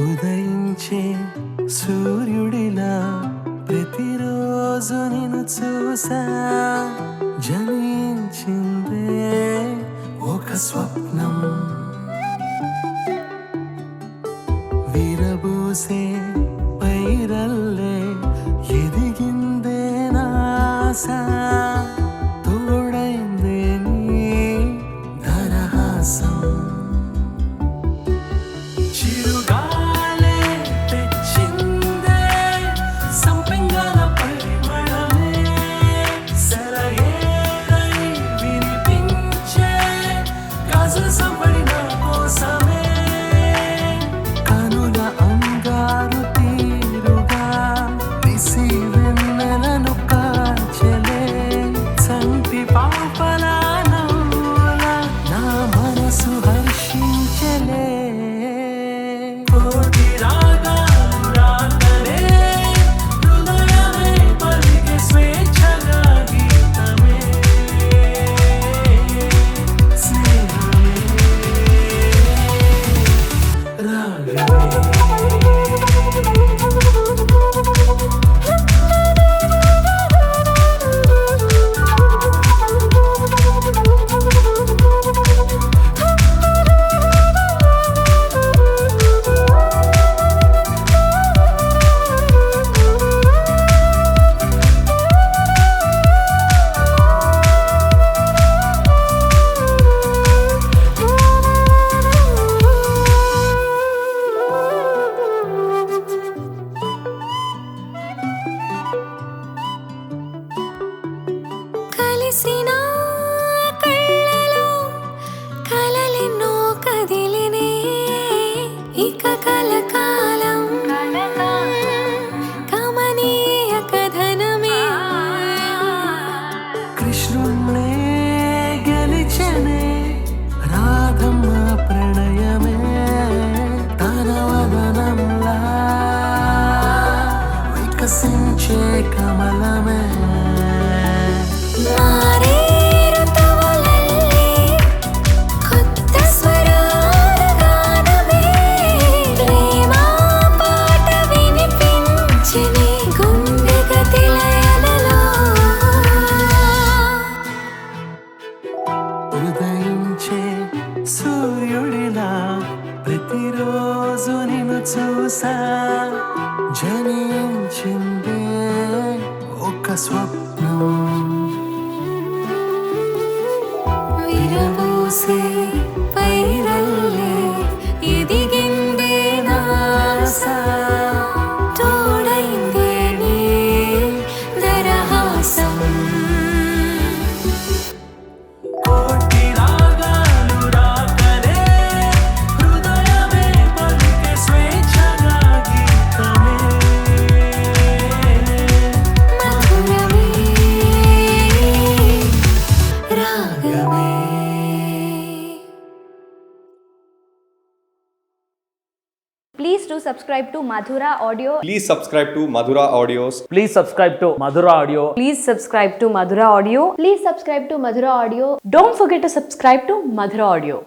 ఉదయించే సూర్యుడిలా ప్రతిరోజు నిన్ను చూసా, జనించిందే ఒక స్వప్నం. విరబూసే పైరల్లే ఎదిగిందే నాస, తోడైందే నీ దరహాసం. చిరుగాలే తెచ్చిందే సంపెంగల పరిమళమే, సెలయేరై వినిపించే గాజుల సంబడి నా కోసమే. కనుల అంగారు తీరుగా నిసి వెన్నెలను కాచెలే, సంటి పాపల నవ్వుల నా మనసు హర్షించలే. కోటి రాగాలు రాగలే, హృదయమే పలికే స్వేచ్ఛగా గీతమే. స్నేహమే రాగమే. కలిసిన కళ్ళలో కలలెన్నో కదిలినే, ఇక కలకాలం కమనీయ కథనమే. కృష్ణుణ్ణే గెలిచనే రాధమ్మ ప్రణయమే, తన వదనంలా వికసించే కమలమే. మారే ఋతువులల్లే కొత్త స్వరాల గానమే, ప్రేమ పాట వినిపించెనే గుండె గతిలయలలో. ఉదయించే సూర్యుడిలా ప్రతిరోజు నిన్ను చూసా, జనించిందే ఒక స్వప్నం. విరబూసే పైరల్లే ఎదిగిందే నాస, తోడైందే నీ దరహాసం. కోటి రాగాలు రాగలే, హృదయమే పలికే స్వేచ్ఛగా గీతమే. మధురమే రాగమే. Please do subscribe to Madhura Audio. Please subscribe to Madhura Audios. Please subscribe to Madhura Audio. Please subscribe to Madhura Audio. Please subscribe to Madhura Audio. Don't forget to subscribe to Madhura Audio.